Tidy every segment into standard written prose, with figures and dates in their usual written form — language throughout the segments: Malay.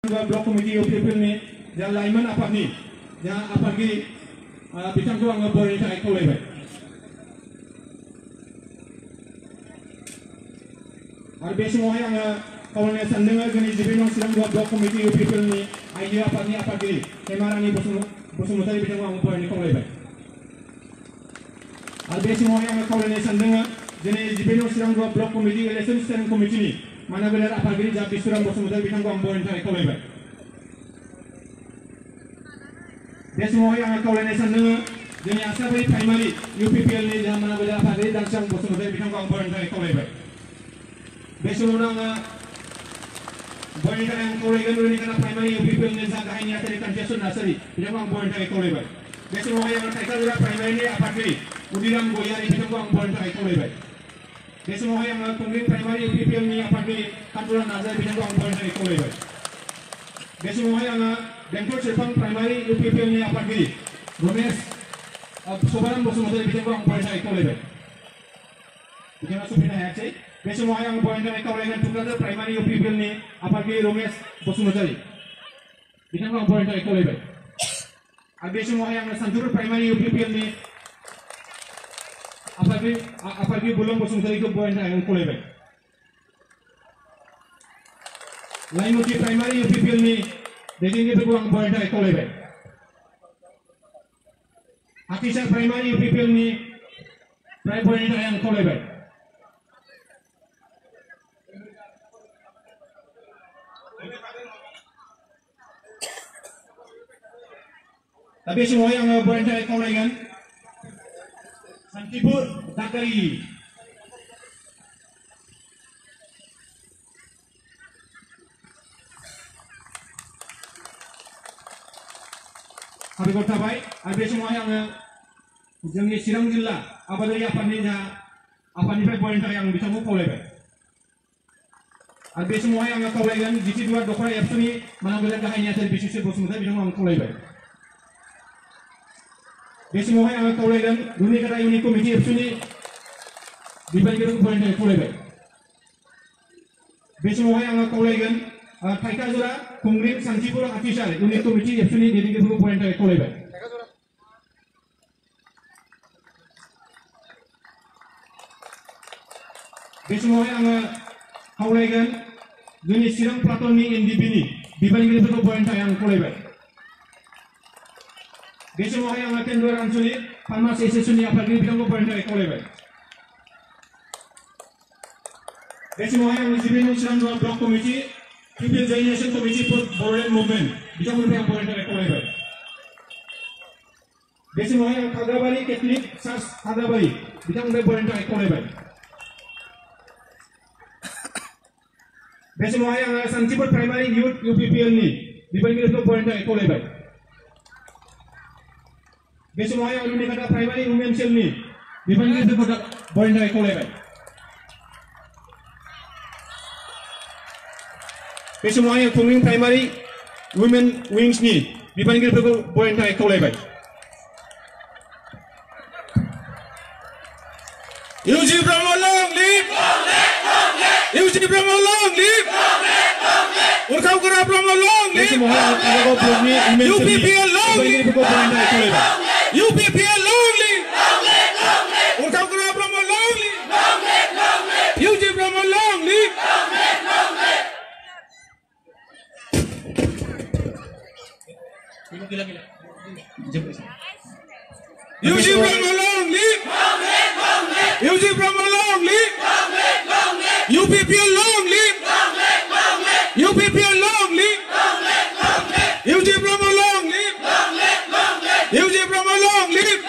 Blok Komiti UPPL ni yang lainman apa ni yang apa lagi bintang tu angga boleh tak ikut lagi. Arbes semua yang kalau ni sandeng gini jibinong silang dua Blok Komiti UPPL ni idea apa lagi kemaran ni bosmu tadi bintang tu angga boleh ikut lagi. Arbes semua yang kalau ni sandeng gini jibinong silang dua Blok Komiti Election Stand Komiti ni mana benar apa lagi jawab disuram bosmu tadi bintang tu angga boleh tak ikut lagi. Dia semua yang kau lain sandeng, jadi asal beri primary UPPL ni jangan mana bela apa dari dan sang bos muda bintang kau boleh tak kau lebih. Besok orang boleh tak yang kau lagi ni kerana primary UPPL ni sangat hanya tadi congestion nasari bintang kau boleh tak kau lebih. Besok orang yang tak kau juga primary ni apa kiri, udiram goyar bintang kau boleh tak kau lebih. Besok orang yang kongres primary UPPL ni apa kiri kantoran nazar bintang kau boleh tak kau lebih. Besok orang yang Bengkok Serpang primary UPPL ni apa gini? Romes sobaran bosmu tadi bintang kau boleh tak kau lebih. Bagaimana supaya nak cek? Besok orang yang boleh tak kau lagi tunggal primary UPPL ni apa gini Romes bosmu tadi bintang kau boleh tak kau lebih. Besok orang yang Santur primary UPPL ni apa gini belum bosmu tadi kau boleh tak kau lebih. Lain uji primary UPPL ni देखेंगे तो कुछ पॉइंट है कॉलेज में अतिशय primary UPPL ni prime point है yang college में tapi semua yang point है college kan Santipur Dakari Habis kota baik, habis semua yang jenggi Sirang Jilla, apa dari apa ni pointer yang bisa mukul lebih. Habis semua yang kau layan, jisi dua dokter yang sini mana boleh kahanya terus bisnis bos muda bisa mukul lebih. Habis semua yang kau layan, dunia kata unik komiti yang sini dibagi ke pointer mukul lebih. Habis semua yang kau layan, Taika Zura, Kongres Santipur official, unik komiti yang sini dibagi ke pointer mukul lebih. Besok yang kau layan, dunia Sirang Platon ni NDP ni dibagi ke pointer yang mukul lebih. Besok yang kendor ansuni, Palmas SSU ni apa lagi bilang ke pointer mukul lebih. Besok yang Sibin Sirang Blok Komiti People Generation Committee for Border Movement, bisa merupakan poin yang ekor. Besok yang Khadabari Catholic Church Khadabari, bisa merupakan poin yang ekor. Besok yang Santipur Primary Youth UPPL ni, dibagi ke poin yang ekor. Besok yang ini kata Primary Women Cell ni, dibagi ke poin yang ekor. Semua yang Kongres primary women wings ni dipanggil ke poin yang kau lebih. UG Brahmo long live! UG Brahmo long live! Urkau kura Brahmo long live! Semua yang ada kau blog ni UPPL long live! UPPL long live! Urkau kura Brahmo long live! UG Brahmo long live! UG Brahmo long live! UG Brahmo long live! UPPL long live! UPPL long live! UG Brahmo long live! UG Brahmo long live!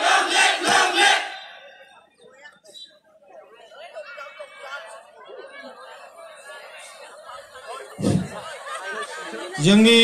Jangi